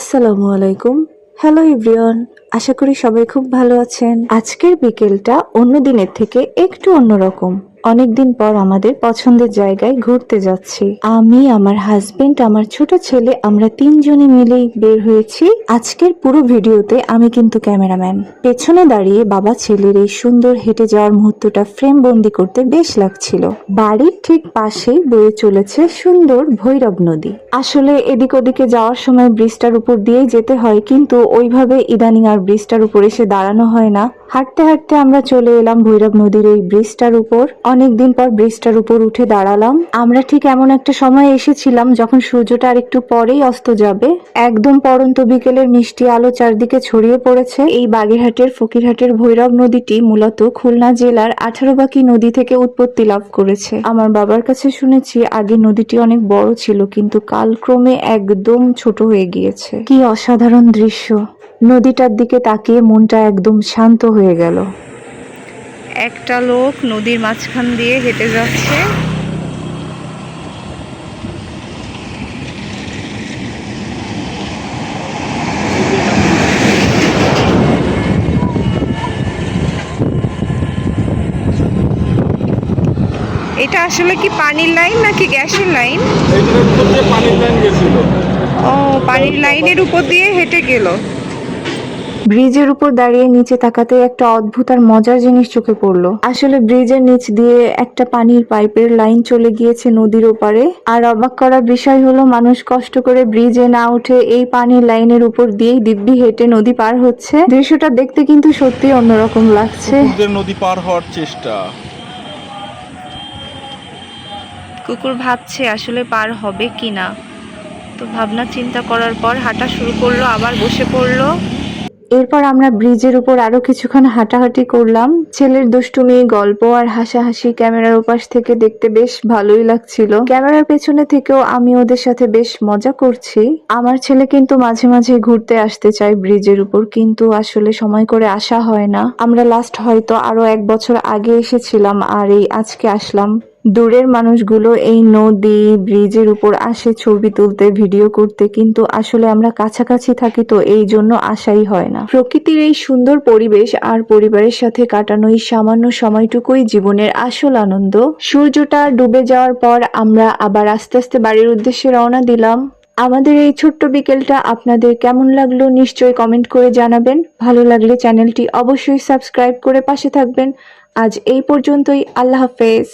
আসসালামু আলাইকুম। Hello everyone, আশা করি সবাই খুব ভালো আছেন। আজকের বিকেলটা অন্য দিনের থেকে একটু অন্যরকম। অনেকদিন পর আমাদের পছন্দের জায়গায় ঘুরতে যাচ্ছি। আমি, আমার হাজবেন্ড, আমার ছোট ছেলে, আমরা তিনজনে মিলেই বের হয়েছি। আজকের পুরো ভিডিওতে আমি কিন্তু ক্যামেরাম্যান। পেছনে দাঁড়িয়ে বাবা ছেলের এই সুন্দর হেঁটে যাওয়ার মুহূর্তটা ফ্রেম বন্দি করতে বেশ লাগছিল। বাড়ির ঠিক পাশেই বয়ে চলেছে সুন্দর ভৈরব নদী। আসলে এদিক ওদিকে যাওয়ার সময় ব্রিজটার উপর দিয়েই যেতে হয়, কিন্তু ওইভাবে ইদানিং আর ব্রিজটার উপর এসে দাঁড়ানো হয় না। হাঁটতে হাঁটতে আমরা চলে এলাম ভৈরব নদীর এই ব্রিজটার উপর। অনেকদিন পর ব্রিজটার উপর উঠে দাঁড়ালাম। আমরা ঠিক এমন একটা সময় এসেছিলাম যখন সূর্যটা আর একটু পরেই অস্ত যাবে। একদম পড়ন্ত বিকেলের মিষ্টি আলো চারদিকে ছড়িয়ে পড়েছে। এই বাগেরহাটের ফকিরহাটের ভৈরব নদীটি মূলত খুলনা জেলার 18 নদী থেকে উৎপত্তি লাভ করেছে। আমার বাবার কাছে শুনেছি আগে নদীটি অনেক বড় ছিল, কিন্তু কালক্রমে একদম ছোট হয়ে গিয়েছে। কি অসাধারণ দৃশ্য! নদীটার দিকে তাকিয়ে মনটা একদম শান্ত হয়ে গেল। একটা লোক নদীর মাঝখান দিয়ে হেঁটে যাচ্ছে। এটা আসলে কি পানির লাইন নাকি গ্যাসের লাইন? এইটার উপর দিয়ে পানির লাইন গেছিল। ও, পানির লাইনের উপর দিয়ে হেঁটে গেল। ব্রিজের উপর দাঁড়িয়ে নিচে তাকাতে একটা অদ্ভুত আর মজার জিনিস চোখে পড়লো। আসলে ব্রিজের নিচ দিয়ে একটা পানির পাইপের লাইন চলে গিয়েছে নদীর ওপারে। আর অবাক করার বিষয় হলো, মানুষ কষ্ট করে ব্রিজে না উঠে এই পানির লাইনের উপর দিয়েই দিব্যি হেঁটে নদী পার হচ্ছে। দৃশ্যটা দেখতে কিন্তু সত্যি অন্যরকম লাগছে। কুকুরদের নদী পার হওয়ার চেষ্টা। কুকুর ভাবছে আসলে পার হবে কিনা, তো ভাবনা চিন্তা করার পর হাঁটা শুরু করলো, আবার বসে পড়লো। এরপর আমরা ব্রিজের উপর আরো কিছুক্ষণ হাঁটাহাঁটি করলাম। ছেলের দুষ্টুমি, গল্প আর হাসাহাসি ক্যামেরার ওপাশ থেকে দেখতে বেশ ভালোই লাগছিল। ক্যামেরার পেছনে থেকেও আমি ওদের সাথে বেশ মজা করছি। আমার ছেলে কিন্তু মাঝে মাঝে ঘুরতে আসতে চায় ব্রিজের উপর, কিন্তু আসলে সময় করে আসা হয় না। আমরা লাস্ট হয়তো আরো 1 বছর আগে এসেছিলাম, আর এই আজকে আসলাম। দূরের মানুষগুলো এই নদী ব্রিজের উপর আসে ছবি তুলতে, ভিডিও করতে, কিন্তু আসলে আমরা কাছাকাছি থাকি তো এই জন্য আসাই হয় না। প্রকৃতির এই সুন্দর পরিবেশ আর পরিবারের সাথে কাটানো এই সামান্য সময়টুকুই জীবনের আসল আনন্দ। সূর্যটা ডুবে যাওয়ার পর আমরা আবার আস্তে আস্তে বাড়ির উদ্দেশ্যে রওনা দিলাম। আমাদের এই ছোট্ট বিকেলটা আপনাদের কেমন লাগলো নিশ্চয়ই কমেন্ট করে জানাবেন। ভালো লাগলে চ্যানেলটি অবশ্যই সাবস্ক্রাইব করে পাশে থাকবেন। আজ এই পর্যন্তই। আল্লাহ হাফেজ।